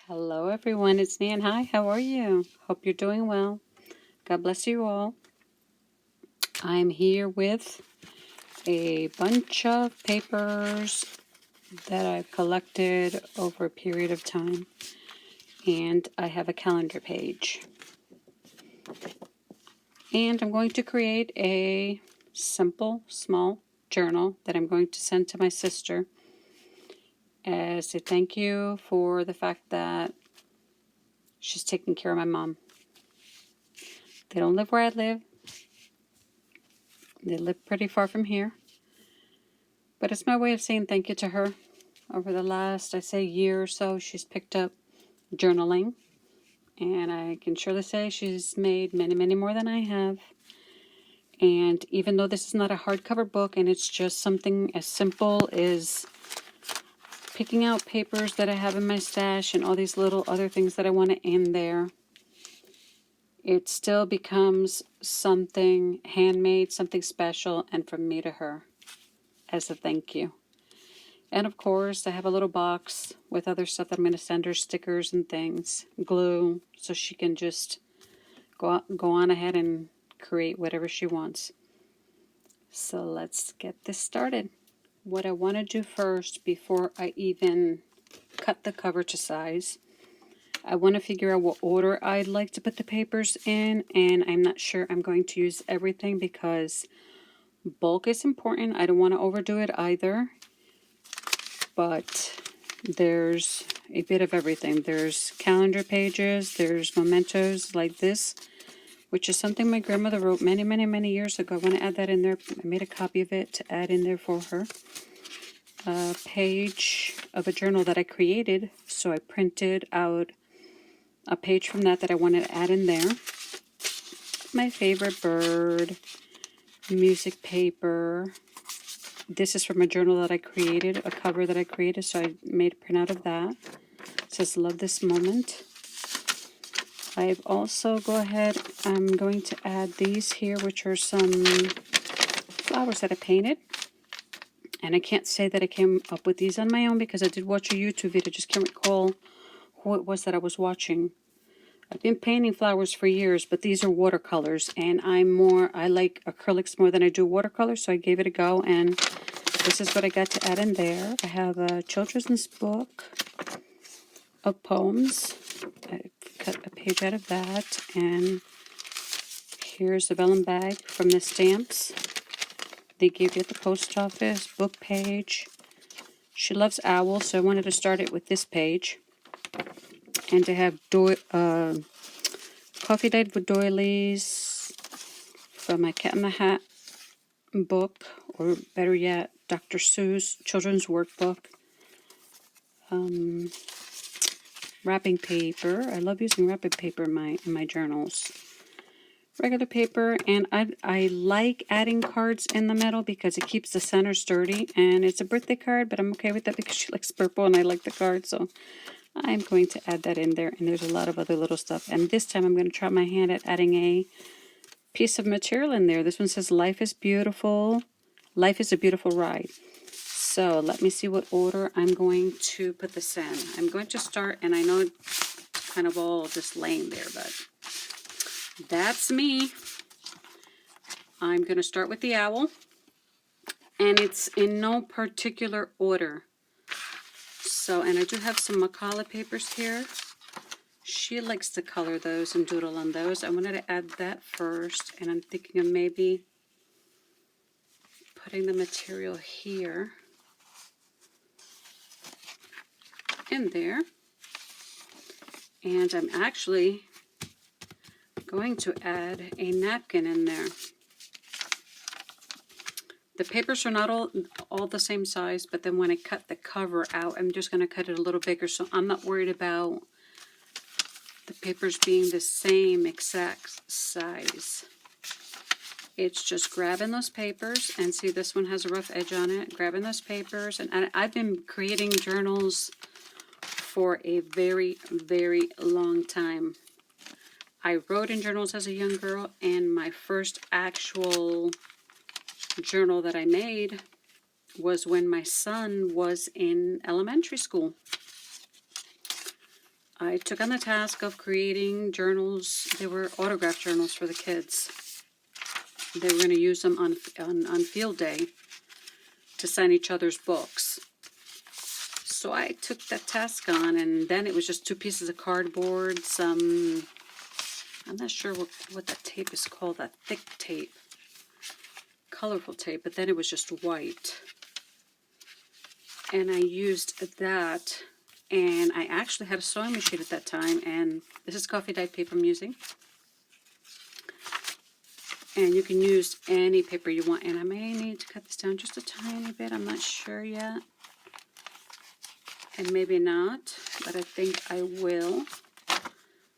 Hello everyone, it's Nan. Hi, how are you? Hope you're doing well. God bless you all. I'm here with a bunch of papers that I've collected over a period of time. And I have a calendar page. And I'm going to create a simple, small journal that I'm going to send to my sister as a thank you for the fact that she's taking care of my mom. They don't live where I live. They live pretty far from here. But it's my way of saying thank you to her. Over the last, I say, year or so, she's picked up journaling. And I can surely say she's made many, many more than I have. And even though this is not a hardcover book and it's just something as simple as picking out papers that I have in my stash and all these little other things that I want to end there, it still becomes something handmade, something special, and from me to her as a thank you. And of course, I have a little box with other stuff that I'm going to send her, stickers and things, glue, so she can just go on ahead and create whatever she wants. So let's get this started. What I want to do first, before I even cut the cover to size, I want to figure out what order I'd like to put the papers in, and I'm not sure I'm going to use everything because bulk is important. I don't want to overdo it either. But there's a bit of everything. There's calendar pages, there's mementos like this, which is something my grandmother wrote many, many, many years ago. I want to add that in there. I made a copy of it to add in there for her. A page of a journal that I created, so I printed out a page from that I wanted to add in there. My favorite bird, music paper. This is from a journal that I created, a cover that I created, so I made a printout of that. It says, love this moment. I've also, I'm going to add these here, which are some flowers that I painted. And I can't say that I came up with these on my own because I did watch a YouTube video. I just can't recall who it was that I was watching. I've been painting flowers for years, but these are watercolors. And I like acrylics more than I do watercolors, so I gave it a go. And this is what I got to add in there. I have a children's book of poems. I cut a page out of that, and here's a vellum bag from the stamps they gave you at the post office. Book page. She loves owls, so I wanted to start it with this page, and to have coffee date with doilies from my Cat in the Hat book, or better yet, Dr. Seuss children's workbook. Wrapping paper. I love using wrapping paper in my journals. Regular paper, and I like adding cards in the middle because it keeps the center sturdy, and it's a birthday card, but I'm okay with that because she likes purple and I like the card, so I'm going to add that in there. And there's a lot of other little stuff, and this time I'm going to try my hand at adding a piece of material in there. This one says, life is beautiful. Life is a beautiful ride. So let me see what order I'm going to put this in. I'm going to start, and I know it's kind of all just laying there, but that's me. I'm going to start with the owl, and it's in no particular order. So, and I do have some Macaulay papers here. She likes to color those and doodle on those. I wanted to add that first, and I'm thinking of maybe putting the material here in there. And I'm actually going to add a napkin in there. The papers are not all the same size, but then when I cut the cover out, I'm just going to cut it a little bigger, so I'm not worried about the papers being the same exact size. It's just grabbing those papers, and see, this one has a rough edge on it. Grabbing those papers, and I've been creating journals for a very, very long time. I wrote in journals as a young girl, and my first actual journal that I made was when my son was in elementary school. I took on the task of creating journals. They were autograph journals for the kids. They were going to use them on field day to sign each other's books. So I took that task on, and then it was just 2 pieces of cardboard, some, I'm not sure what that tape is called, that thick tape, colorful tape, but then it was just white. And I used that, and I actually had a sewing machine at that time, and this is coffee dyed paper I'm using. And you can use any paper you want, and I may need to cut this down just a tiny bit, I'm not sure yet. And maybe not, but I think I will.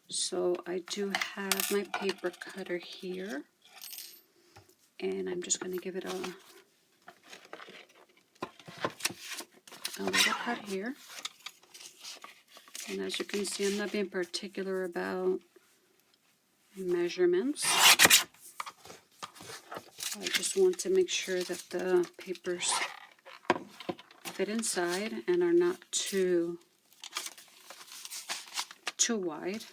So I do have my paper cutter here, and I'm just going to give it a little cut here. And as you can see, I'm not being particular about measurements. I just want to make sure that the papers fit inside and are not too wide.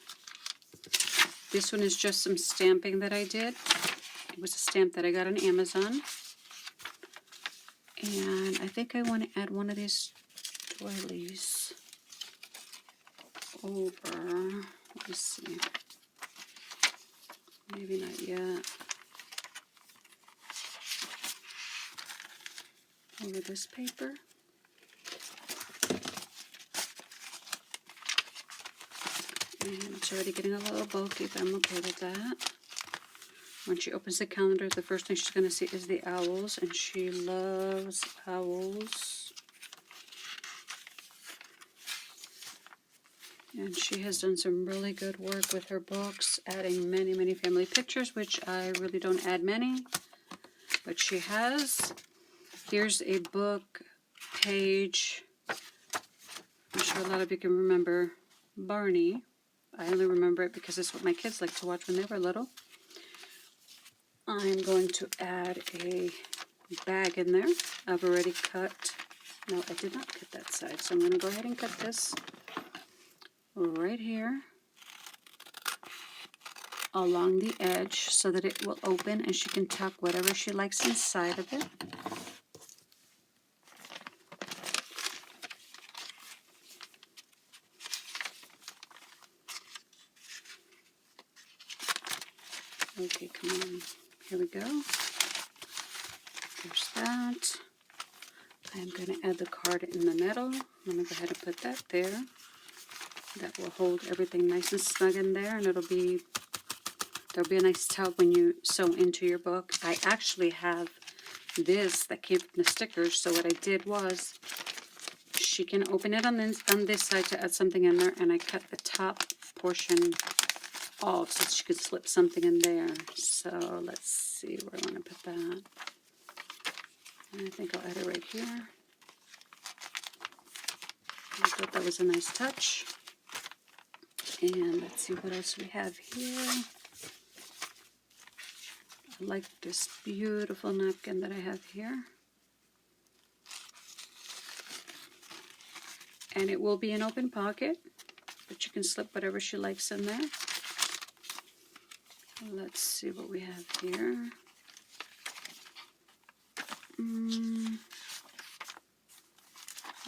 This one is just some stamping that I did. It was a stamp that I got on Amazon. And I think I want to add one of these doilies over, let me see, maybe not yet, over this paper. And it's already getting a little bulky, but I'm okay with that. When she opens the calendar, the first thing she's going to see is the owls, and she loves owls. And she has done some really good work with her books, adding many, many family pictures, which I really don't add many, but she has. Here's a book page. I'm sure a lot of you can remember Barney. I only remember it because it's what my kids liked to watch when they were little. I'm going to add a bag in there. I've already cut. No, I did not cut that side, so I'm going to go ahead and cut this right here along the edge so that it will open and she can tuck whatever she likes inside of it. Okay, come on. Here we go. There's that. I'm going to add the card in the middle. I'm going to go ahead and put that there. That will hold everything nice and snug in there, and there'll be a nice tug when you sew into your book. I actually have this that came from the stickers, so what I did was she can open it on this side to add something in there, and I cut the top portion off so she could slip something in there. So let's see where I want to put that. And I think I'll add it right here. I thought that was a nice touch. And let's see what else we have here. I like this beautiful napkin that I have here. And it will be an open pocket, but you can slip whatever she likes in there. Let's see what we have here.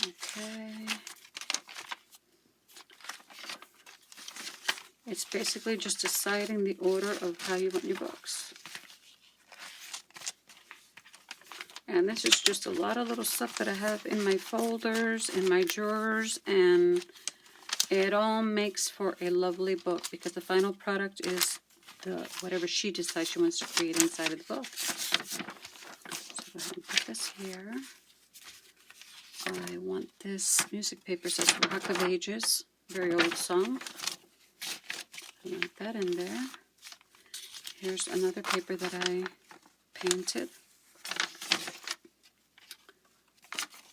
Okay. It's basically just deciding the order of how you want your books. And this is just a lot of little stuff that I have in my folders, in my drawers, and it all makes for a lovely book because the final product is whatever she decides she wants to create inside of the book. So go ahead and put this here. I want this music paper, says Rock of Ages, very old song. I want that in there. Here's another paper that I painted.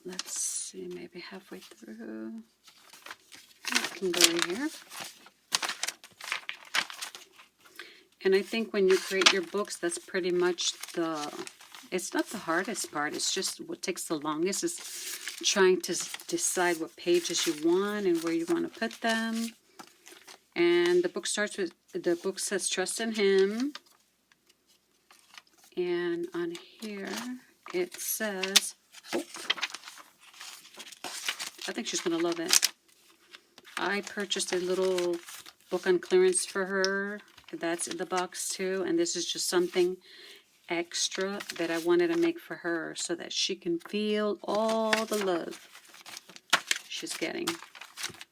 Let's see, maybe halfway through. That can go in here. And I think when you create your books, that's pretty much it's not the hardest part. It's just what takes the longest is trying to decide what pages you want and where you want to put them. And the book starts with, the book says trust in him. And on here it says, oh, I think she's going to love it. I purchased a little book on clearance for her. That's in the box too. And this is just something extra that I wanted to make for her so that she can feel all the love she's getting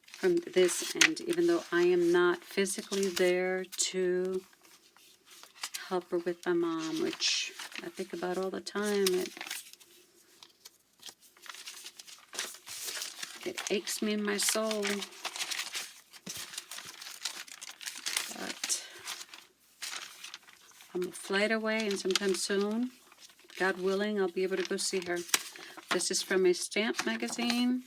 from this end, even though I am not physically there to help her with my mom, which I think about all the time. It aches me in my soul. But I'm a flight away, and sometime soon, God willing, I'll be able to go see her. This is from a stamp magazine.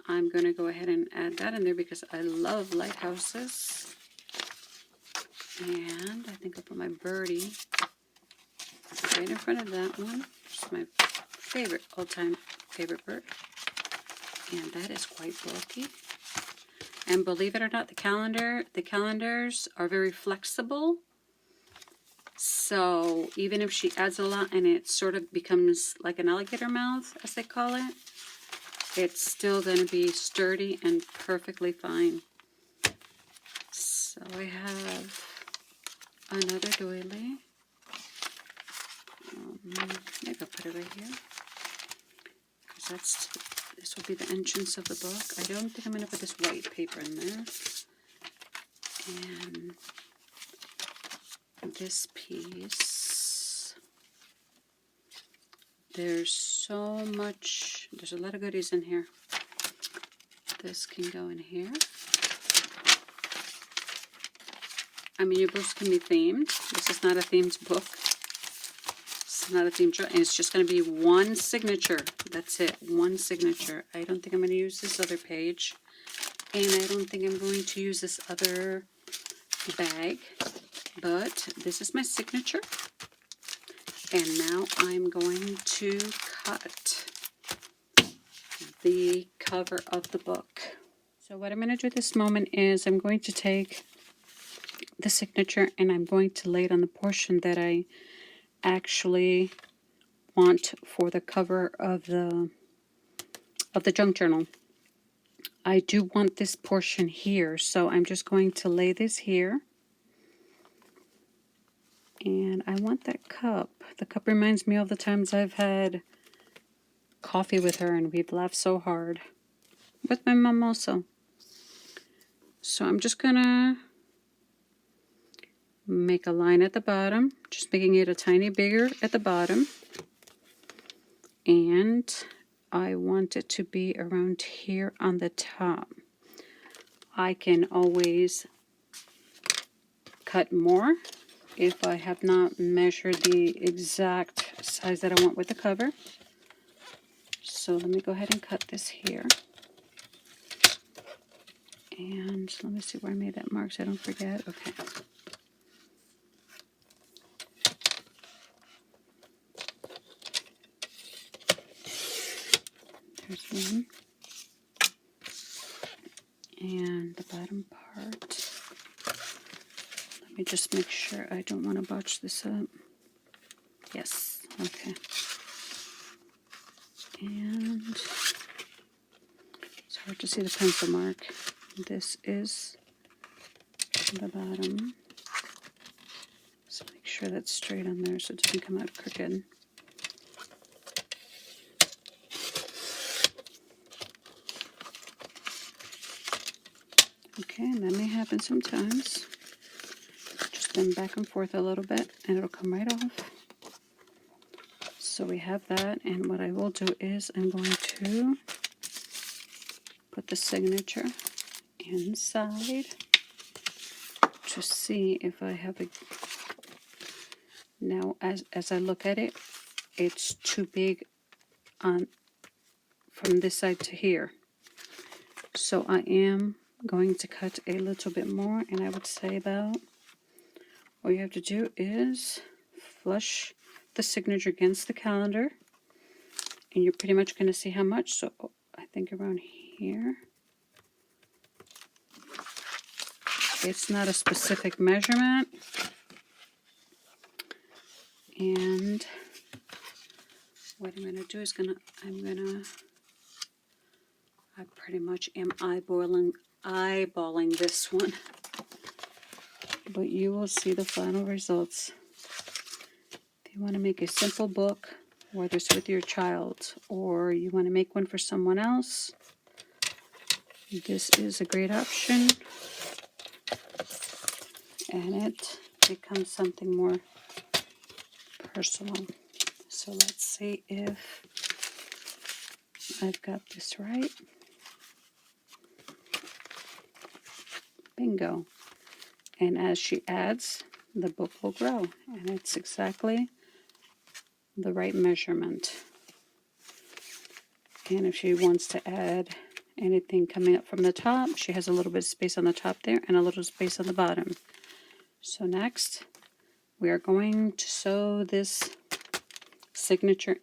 I'm going to go ahead and add that in there because I love lighthouses. And I think I'll put my birdie right in front of that one. It's my favorite, all-time favorite bird. And that is quite bulky. And believe it or not, the calendars are very flexible. So even if she adds a lot and it sort of becomes like an alligator mouth, as they call it, it's still going to be sturdy and perfectly fine. So I have another doily. Maybe I'll put it right here, because this will be the entrance of the book. I don't think I'm going to put this white paper in there. And this piece, there's so much, there's a lot of goodies in here. This can go in here. I mean, your books can be themed. This is not a themed book. It's not a themed journal. And it's just going to be one signature. That's it. One signature. I don't think I'm going to use this other page. And I don't think I'm going to use this other bag. But this is my signature. And now I'm going to cut the cover of the book. So what I'm going to do at this moment is I'm going to take the signature and I'm going to lay it on the portion that I actually want for the cover of the junk journal. I do want this portion here, so I'm just going to lay this here. And I want that cup. The cup reminds me of the times I've had coffee with her and we've laughed so hard. With my mom also. So I'm just gonna make a line at the bottom, just making it a tiny bigger at the bottom. And I want it to be around here on the top. I can always cut more if I have not measured the exact size that I want with the cover. So let me go ahead and cut this here. And let me see where I made that mark so I don't forget. Okay. There's one. And the bottom part. Let me just make sure I don't want to botch this up. Yes. Okay. And it's hard to see the pencil mark. This is the bottom. So make sure that's straight on there so it doesn't come out crooked. Okay, and that may happen sometimes. Just bend back and forth a little bit and it'll come right off. So we have that, and what I will do is I'm going to put the signature inside to see if I have a... Now as I look at it, it's too big on from this side to here. So I am going to cut a little bit more, and I would say about, all you have to do is flush the signature against the calendar, and you're pretty much going to see how much. So I think around here. it's not a specific measurement. And what I'm going to do is I pretty much am eyeballing this one. But you will see the final results. If you want to make a simple book, whether it's with your child or you want to make one for someone else, this is a great option. And it becomes something more personal. So let's see if I've got this right. Bingo. And as she adds, the book will grow. And it's exactly the right measurement. And if she wants to add anything coming up from the top, she has a little bit of space on the top there and a little space on the bottom. So next, we are going to sew this signature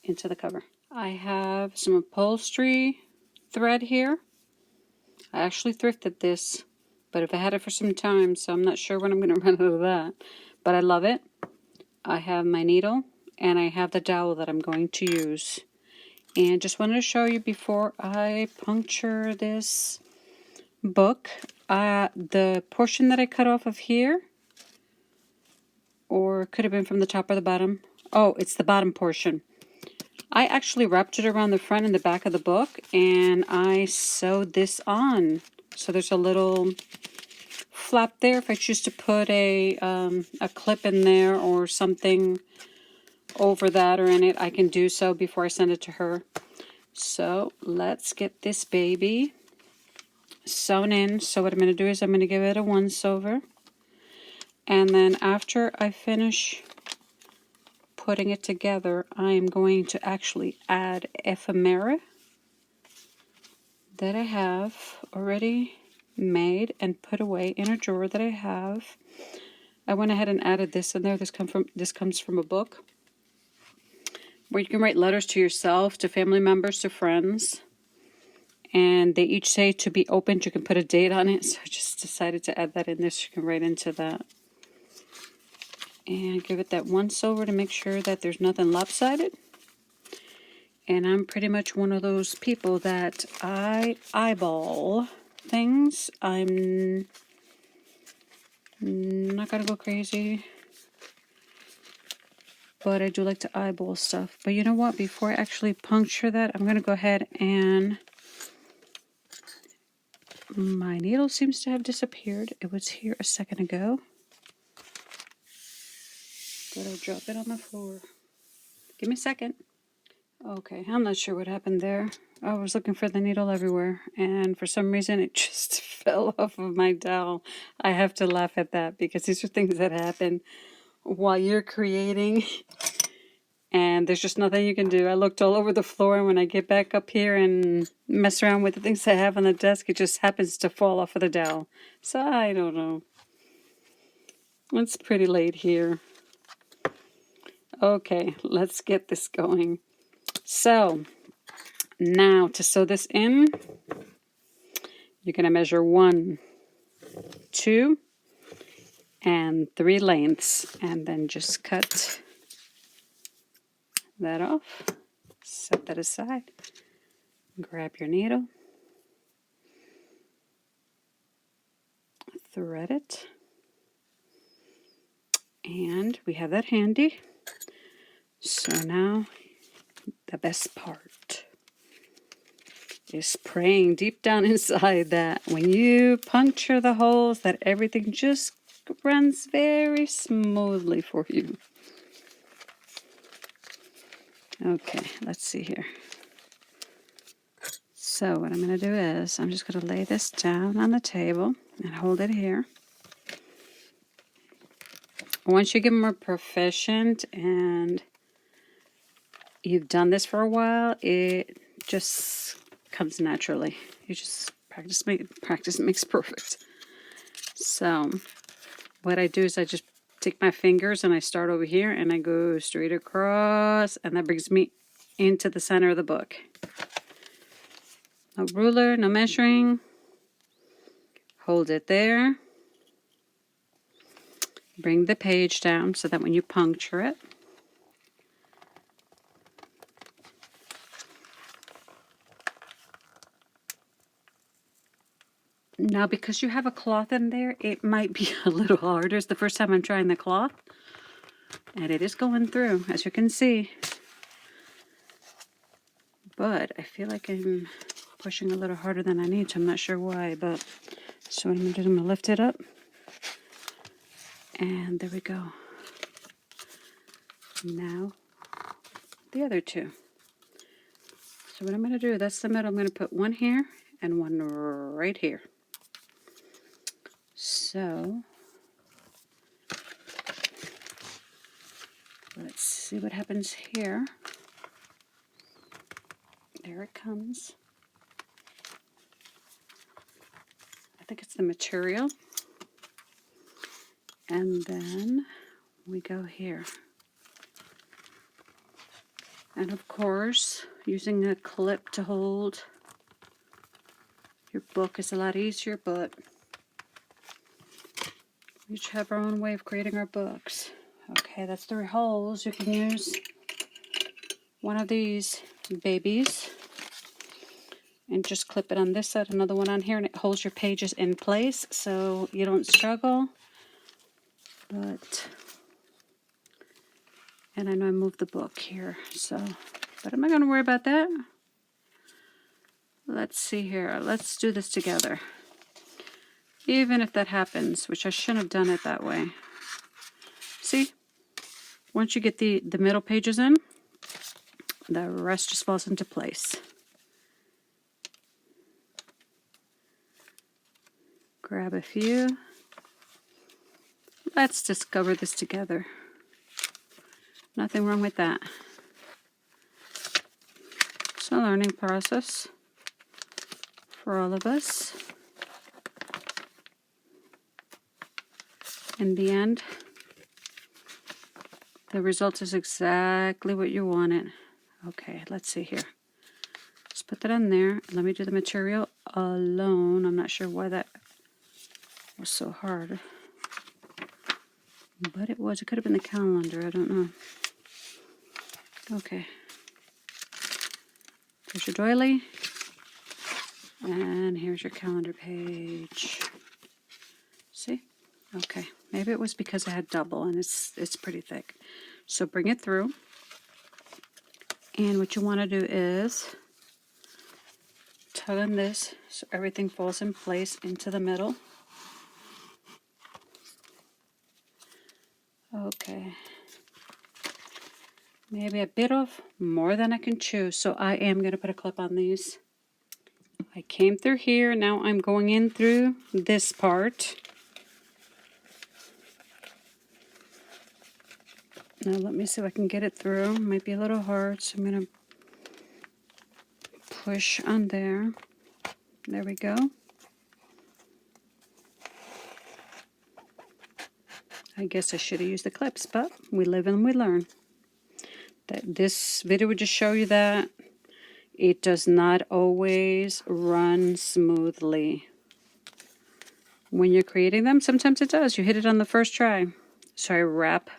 into the cover. I have some upholstery thread here. I actually thrifted this, but I've had it for some time, so I'm not sure when I'm going to run out of that. But I love it. I have my needle, and I have the dowel that I'm going to use. And just wanted to show you before I puncture this book, the portion that I cut off of here, or it could have been from the top or the bottom. Oh, it's the bottom portion. I actually wrapped it around the front and the back of the book, and I sewed this on. So there's a little flap there. If I choose to put a clip in there or something over that or in it, I can do so before I send it to her. So let's get this baby sewn in. So what I'm going to do is I'm going to give it a once over. And then after I finish putting it together, I am going to actually add ephemera that I have already made and put away in a drawer that I have. I went ahead and added this in there. This comes from a book where you can write letters to yourself, to family members, to friends. And they each say to be opened. You can put a date on it. So I just decided to add that in there so you can write into that. And give it that once over to make sure that there's nothing lopsided. And I'm pretty much one of those people that I eyeball things. I'm not going to go crazy, but I do like to eyeball stuff. But you know what? Before I actually puncture that, I'm going to go ahead and... My needle seems to have disappeared. It was here a second ago. But I dropped it on the floor. Give me a second. Okay, I'm not sure what happened there. I was looking for the needle everywhere, and for some reason it just fell off of my dowel. I have to laugh at that because these are things that happen while you're creating, and there's just nothing you can do. I looked all over the floor, and when I get back up here and mess around with the things I have on the desk, it just happens to fall off of the dowel. So I don't know. It's pretty late here. Okay, let's get this going. So, now to sew this in, you're going to measure 1, 2, and 3 lengths, and then just cut that off. Set that aside. Grab your needle, thread it, and we have that handy. So now, the best part is praying deep down inside that when you puncture the holes, that everything just runs very smoothly for you. Okay, let's see here. So what I'm going to do is I'm just going to lay this down on the table and hold it here. Once you get more proficient and you've done this for a while, it just comes naturally. You just practice makes perfect. So what I do is I just take my fingers and I start over here and I go straight across, and that brings me into the center of the book. No ruler, no measuring. Hold it there. bring the page down so that when you puncture it, now because you have a cloth in there, it might be a little harder. It's the first time I'm trying the cloth, and it is going through, as you can see. But I feel like I'm pushing a little harder than I need to. I'm not sure why, but so what I'm going to do, I'm going to lift it up. And there we go. Now, the other two. So what I'm going to do, that's the middle. I'm going to put one here and one right here. So, let's see what happens here. There it comes. I think it's the material. And then we go here. And of course, using a clip to hold your book is a lot easier, but we each have our own way of creating our books. Okay, that's 3 holes. You can use one of these babies and just clip it on this side, another one on here, and it holds your pages in place so you don't struggle. And I know I moved the book here, but I'm not going to worry about that. Let's see here. Let's do this together. Even if that happens, which I shouldn't have done it that way. See? Once you get the middle pages in, the rest just falls into place. Grab a few. Let's discover this together. Nothing wrong with that. It's a learning process for all of us. In the end, the result is exactly what you wanted. Okay, let's see here. Let's put that on there. Let me do the material alone. I'm not sure why that was so hard. But it was. It could have been the calendar. I don't know. Okay. Here's your doily. And here's your calendar page. See? Okay. Maybe it was because I had double and it's pretty thick. So bring it through. And what you want to do is tug on this so everything falls in place into the middle. Okay. Maybe a bit of more than I can chew. So I am going to put a clip on these. I came through here. Now I'm going in through this part. Now let me see if I can get it through. Might be a little hard, so I'm going to push on there. There we go. I guess I should have used the clips, but we live and we learn. This video would just show you that it does not always run smoothly. When you're creating them, sometimes it does. You hit it on the first try. So I wrap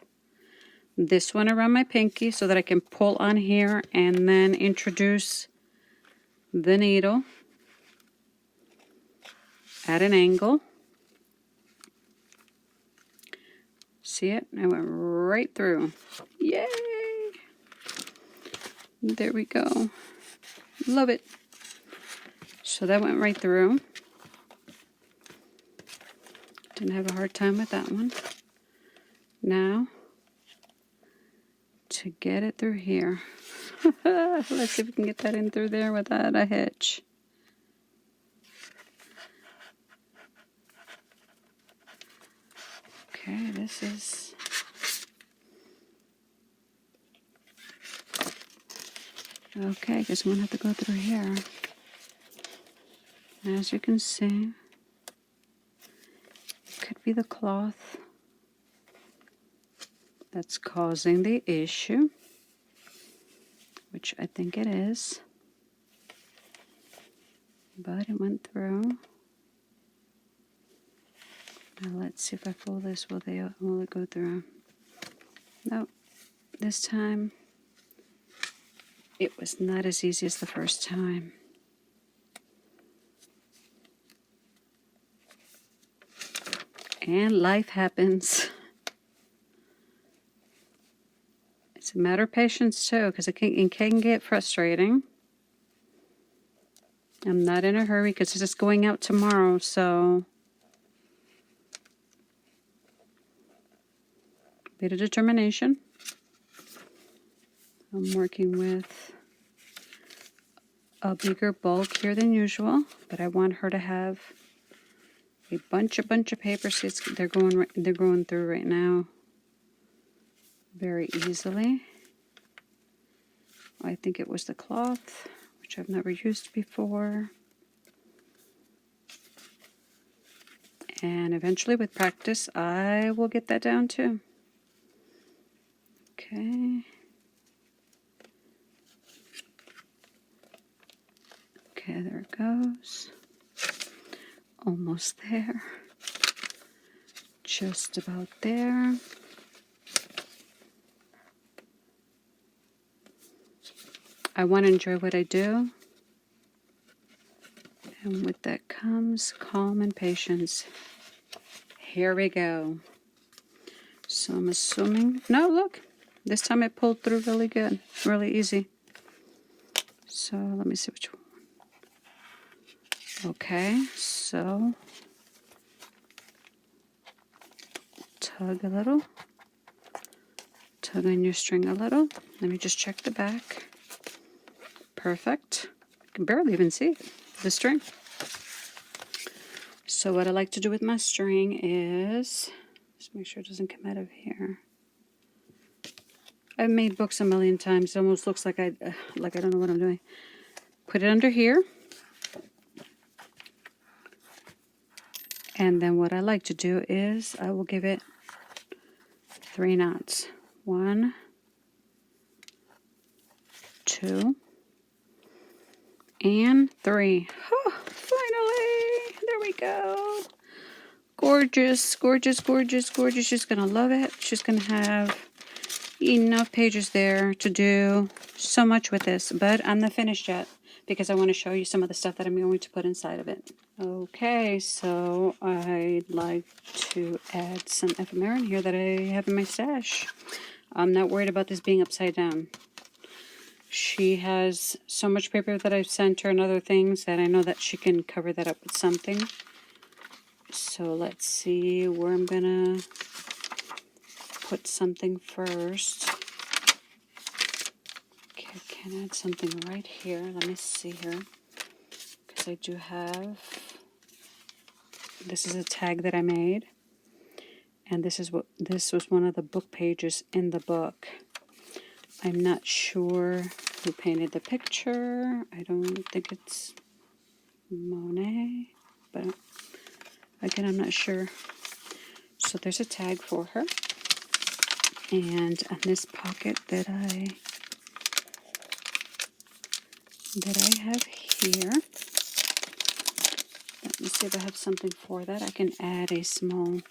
this one around my pinky so that I can pull on here and then introduce the needle at an angle. See it? I went right through. Yay! There we go. Love it. So that went right through. Didn't have a hard time with that one. Now, to get it through here. Let's see if we can get that in through there without a hitch. Okay, this is... Okay, I guess I'm going to have to go through here. As you can see, it could be the cloth that's causing the issue, which I think it is. But it went through. Now let's see if I fold this. Will it go through? Nope. This time it was not as easy as the first time. And life happens. It's a matter of patience too, because it can get frustrating. I'm not in a hurry because it's just going out tomorrow, so a bit of determination. I'm working with a bigger bulk here than usual, but I want her to have a bunch of papers. They're going through right now very easily. I think it was the cloth, which I've never used before. And eventually, with practice, I will get that down too. Okay. Okay, there it goes. Almost there. Just about there. I want to enjoy what I do. And with that comes calm and patience. Here we go. So I'm assuming... No, look. This time it pulled through really good. Really easy. So let me see which one. Okay, so... Tug a little. Tug on your string a little. Let me just check the back. Perfect. I can barely even see the string. So what I like to do with my string is, just make sure it doesn't come out of here. I've made books a million times. It almost looks like I don't know what I'm doing. Put it under here. And then what I like to do is I will give it 3 knots. 1, 2, and 3. Oh, finally! There we go. Gorgeous, gorgeous, gorgeous, gorgeous. She's going to love it. She's going to have enough pages there to do so much with this. But I'm not finished yet because I want to show you some of the stuff that I'm going to put inside of it. Okay, so I'd like to add some ephemera in here that I have in my stash. I'm not worried about this being upside down. She has so much paper that I've sent her and other things that I know that she can cover that up with something. So let's see where I'm gonna put something first. Okay, I can add something right here. Let me see here. Because I do have... This is a tag that I made. And this was one of the book pages in the book. I'm not sure who painted the picture. I don't think it's Monet, but again, I'm not sure. So there's a tag for her. And on this pocket that I have here, let me see if I have something for that. I can add a small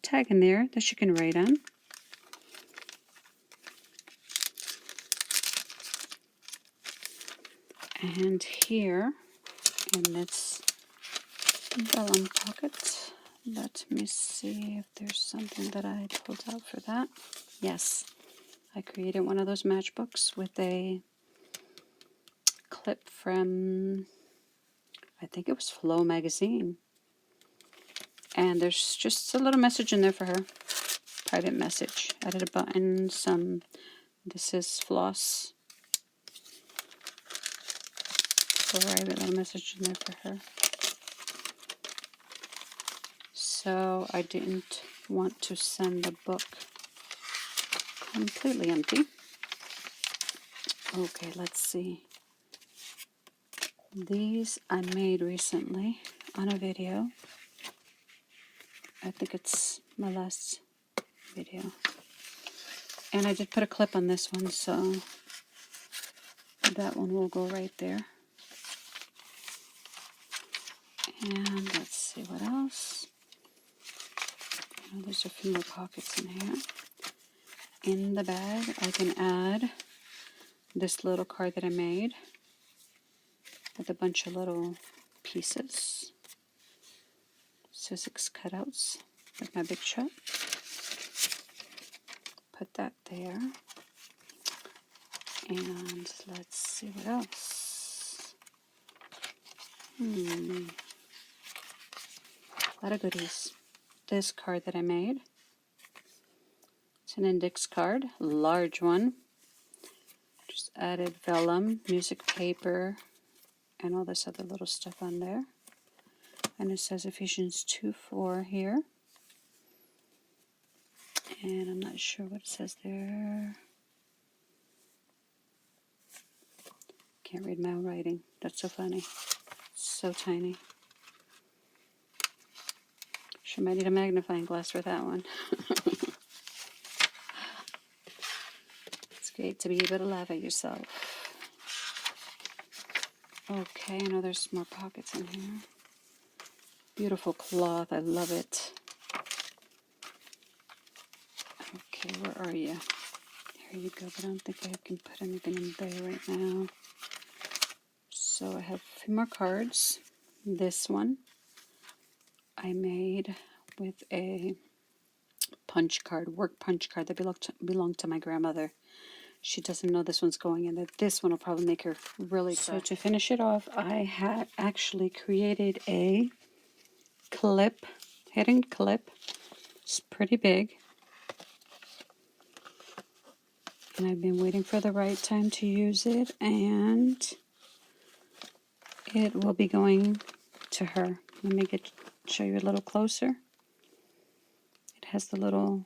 tag in there that she can write on. And here, in this vellum pocket, let me see if there's something that I pulled out for that. Yes, I created one of those matchbooks with a clip from, I think it was Flow magazine. And there's just a little message in there for her. Private message. Added a button, some, this is floss. Private little message in there for her. So I didn't want to send the book completely empty. Okay, let's see. These I made recently on a video. I think it's my last video. And I did put a clip on this one, so that one will go right there. And let's see what else. Now there's a few more pockets in here. In the bag, I can add this little card that I made with a bunch of little pieces. Sizzix cutouts with my big shot. Put that there. And let's see what else. A lot of goodies. This card that I made. It's an index card, a large one. Just added vellum, music paper, and all this other little stuff on there. And it says Ephesians 2:4 here. And I'm not sure what it says there. Can't read my own writing. That's so funny. So tiny. She might need a magnifying glass for that one. It's great to be able to laugh at yourself. Okay, I know there's more pockets in here. Beautiful cloth. I love it. Okay, where are you? Here you go, but I don't think I can put anything in there right now. So I have a few more cards. This one I made with a punch card, work punch card that belonged to my grandmother. She doesn't know this one's going in there. This one will probably make her really excited. So to finish it off, I had actually created a clip, hidden clip. It's pretty big. And I've been waiting for the right time to use it, and it will be going to her. Let me show you a little closer. It has the little,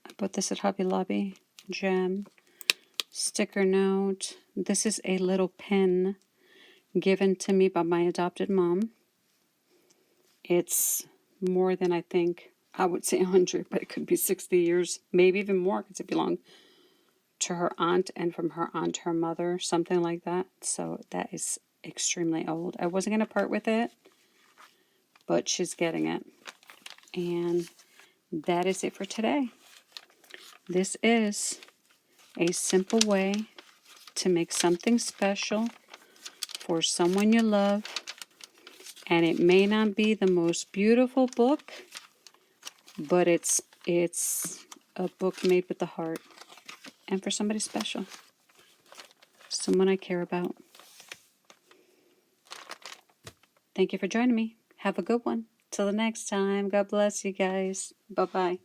I bought this at Hobby Lobby, gem, sticker note. This is a little pin given to me by my adopted mom. It's more than I think, I would say 100, but it could be 60 years, maybe even more, because it belonged to her aunt and from her aunt to her mother, something like that. So that is extremely old. I wasn't going to part with it, but she's getting it. And that is it for today. This is a simple way to make something special for someone you love. And it may not be the most beautiful book, but it's a book made with the heart. And for somebody special. Someone I care about. Thank you for joining me. Have a good one. Till the next time. God bless you guys. Bye-bye.